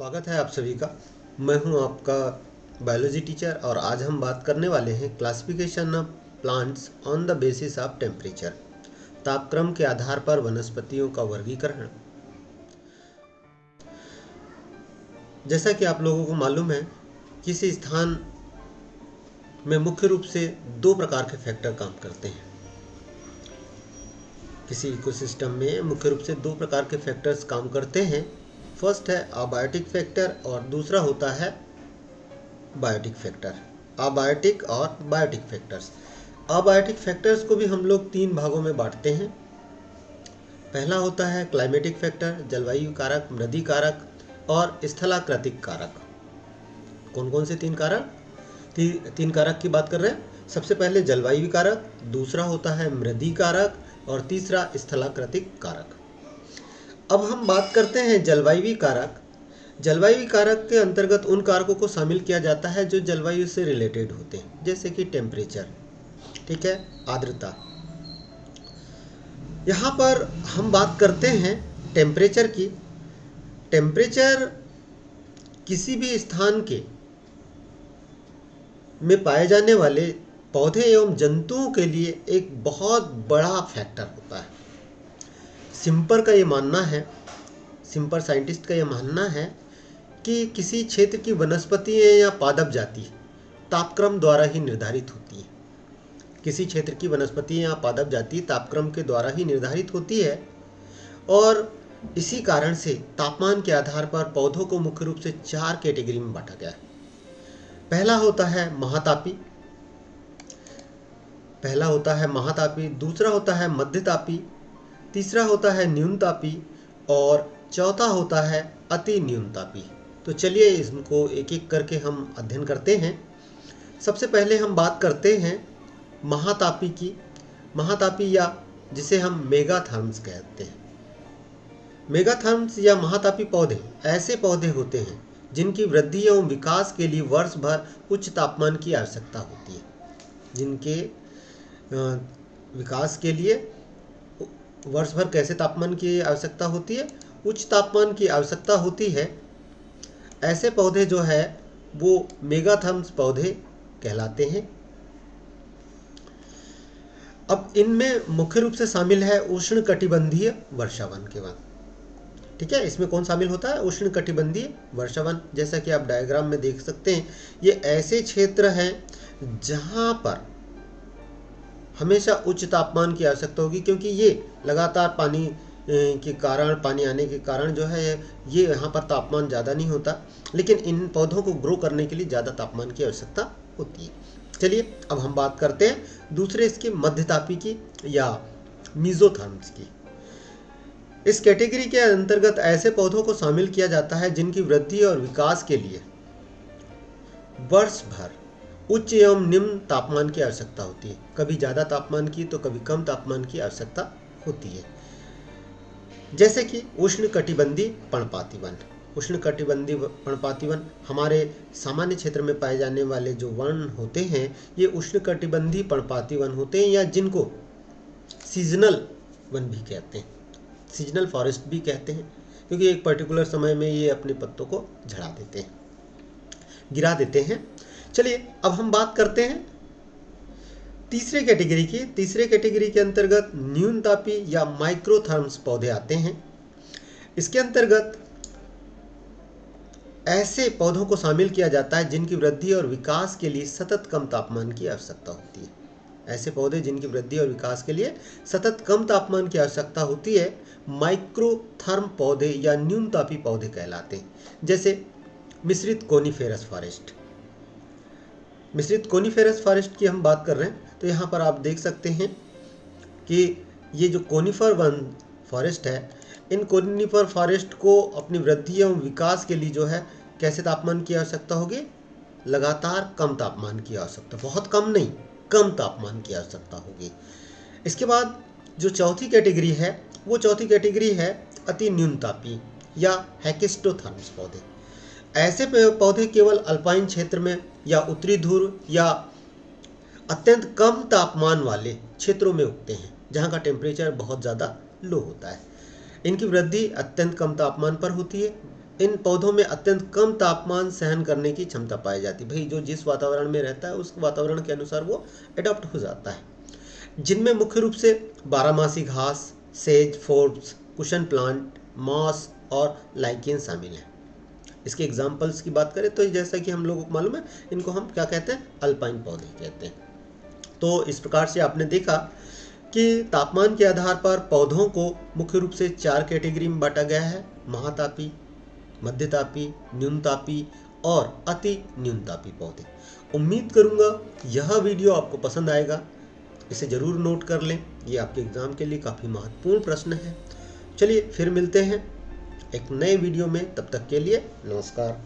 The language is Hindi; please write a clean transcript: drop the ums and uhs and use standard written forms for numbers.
स्वागत है आप सभी का। मैं हूं आपका बायोलॉजी टीचर और आज हम बात करने वाले हैं classification of plants on the basis of temperature. तापक्रम के आधार पर वनस्पतियों का वर्गीकरण। जैसा कि आप लोगों को मालूम है, किसी स्थान में मुख्य रूप से दो प्रकार के फैक्टर काम करते हैं। किसी इकोसिस्टम में मुख्य रूप से दो प्रकार के फैक्टर्स काम करते हैं। फर्स्ट है अबायोटिक फैक्टर और दूसरा होता है बायोटिक फैक्टर। अबायोटिक और बायोटिक फैक्टर्स। अबायोटिक फैक्टर्स को भी हम लोग तीन भागों में बांटते हैं। पहला होता है क्लाइमेटिक फैक्टर, जलवायु कारक, मृदि कारक और स्थलाकृतिक कारक। कौन कौन से तीन कारक? तीन कारक की बात कर रहे हैं। सबसे पहले जलवायु कारक, दूसरा होता है मृदि कारक और तीसरा स्थलाकृतिक कारक। अब हम बात करते हैं जलवायु कारक। जलवायु कारक के अंतर्गत उन कारकों को शामिल किया जाता है जो जलवायु से रिलेटेड होते हैं, जैसे कि टेम्परेचर, ठीक है, आर्द्रता। यहाँ पर हम बात करते हैं टेम्परेचर की। टेम्परेचर किसी भी स्थान के में पाए जाने वाले पौधे एवं जंतुओं के लिए एक बहुत बड़ा फैक्टर होता है। सिम्पर का ये मानना है, सिम्पर साइंटिस्ट का ये मानना है कि किसी क्षेत्र की वनस्पतियाँ या पादप जाति तापक्रम द्वारा ही निर्धारित होती है। किसी क्षेत्र की वनस्पतियाँ या पादप जाति तापक्रम के द्वारा ही निर्धारित होती है और इसी कारण से तापमान के आधार पर पौधों को मुख्य रूप से चार कैटेगरी में बांटा गया है। पहला होता है महातापी, दूसरा होता है मध्यतापी, तीसरा होता है न्यूनतापी और चौथा होता है अति न्यूनतापी। तो चलिए इनको एक एक करके हम अध्ययन करते हैं। सबसे पहले हम बात करते हैं महातापी की। महातापी या जिसे हम मेगाथर्म्स कहते हैं। मेगाथर्म्स या महातापी पौधे ऐसे पौधे होते हैं जिनकी वृद्धि एवं विकास के लिए वर्ष भर उच्च तापमान की आवश्यकता होती है। जिनके विकास के लिए वर्ष भर कैसे तापमान की आवश्यकता होती है? उच्च तापमान की आवश्यकता होती है। ऐसे पौधे जो है वो मेगाथर्म्स पौधे कहलाते हैं। अब इनमें मुख्य रूप से शामिल है उष्णकटिबंधीय वर्षावन के वन। ठीक है, इसमें कौन शामिल होता है? उष्णकटिबंधीय वर्षावन। जैसा कि आप डायग्राम में देख सकते हैं, ये ऐसे क्षेत्र हैं जहां पर हमेशा उच्च तापमान की आवश्यकता होगी, क्योंकि ये लगातार पानी आने के कारण जो है ये यहाँ पर तापमान ज़्यादा नहीं होता, लेकिन इन पौधों को ग्रो करने के लिए ज़्यादा तापमान की आवश्यकता होती है। चलिए अब हम बात करते हैं दूसरे इसके मध्यतापी की या मीजोथर्म्स की। इस कैटेगरी के अंतर्गत ऐसे पौधों को शामिल किया जाता है जिनकी वृद्धि और विकास के लिए वर्ष भर उच्च एवं निम्न तापमान की आवश्यकता होती है। कभी ज़्यादा तापमान की तो कभी कम तापमान की आवश्यकता होती है। जैसे कि उष्णकटिबंधीय पर्णपाती वन। उष्णकटिबंधीय पर्णपाती वन हमारे सामान्य क्षेत्र में पाए जाने वाले जो वन होते हैं, ये उष्णकटिबंधीय पर्णपाती वन होते हैं या जिनको सीजनल वन भी कहते हैं, सीजनल फॉरेस्ट भी कहते हैं, क्योंकि एक पर्टिकुलर समय में ये अपने पत्तों को झड़ा देते हैं, गिरा देते हैं। चलिए अब हम बात करते हैं तीसरे कैटेगरी की। तीसरे कैटेगरी के अंतर्गत न्यूनतापी या माइक्रोथर्म्स पौधे आते हैं। इसके अंतर्गत ऐसे पौधों को शामिल किया जाता है जिनकी वृद्धि और विकास के लिए सतत कम तापमान की आवश्यकता होती है। ऐसे पौधे जिनकी वृद्धि और विकास के लिए सतत कम तापमान की आवश्यकता होती है माइक्रोथर्म पौधे या न्यूनतापी पौधे कहलाते हैं। जैसे मिश्रित कोनिफेरस फॉरेस्ट। मिश्रित कोनिफेरस फॉरेस्ट की हम बात कर रहे हैं, तो यहाँ पर आप देख सकते हैं कि ये जो कोनिफर वन फॉरेस्ट है, इन कोनिफर फॉरेस्ट को अपनी वृद्धि एवं विकास के लिए जो है कैसे तापमान की आवश्यकता होगी? लगातार कम तापमान की आवश्यकता, बहुत कम नहीं, कम तापमान की आवश्यकता होगी। इसके बाद जो चौथी कैटेगरी है, वो चौथी कैटेगरी है अति न्यूनतापी या हेकिस्टोथर्म्स पौधे। ऐसे पौधे केवल अल्पाइन क्षेत्र में या उत्तरी ध्रुव या अत्यंत कम तापमान वाले क्षेत्रों में उगते हैं, जहाँ का टेम्परेचर बहुत ज़्यादा लो होता है। इनकी वृद्धि अत्यंत कम तापमान पर होती है। इन पौधों में अत्यंत कम तापमान सहन करने की क्षमता पाई जाती है। भाई जो जिस वातावरण में रहता है उस वातावरण के अनुसार वो एडॉप्ट हो जाता है। जिनमें मुख्य रूप से बारहमासी घास, सेज, फोर्ब्स, कुशन प्लांट, मॉस और लाइकेन शामिल हैं। इसके एग्जाम्पल्स की बात करें तो जैसा कि हम लोगों को मालूम है, इनको हम क्या कहते हैं, अल्पाइन पौधे कहते हैं। तो इस प्रकार से आपने देखा कि तापमान के आधार पर पौधों को मुख्य रूप से 4 कैटेगरी में बांटा गया है: महातापी, मध्यतापी, न्यूनतापी और अति न्यूनतापी पौधे। उम्मीद करूंगा यह वीडियो आपको पसंद आएगा, इसे जरूर नोट कर लें, ये आपके एग्जाम के लिए काफ़ी महत्वपूर्ण प्रश्न है। चलिए फिर मिलते हैं एक नए वीडियो में, तब तक के लिए नमस्कार।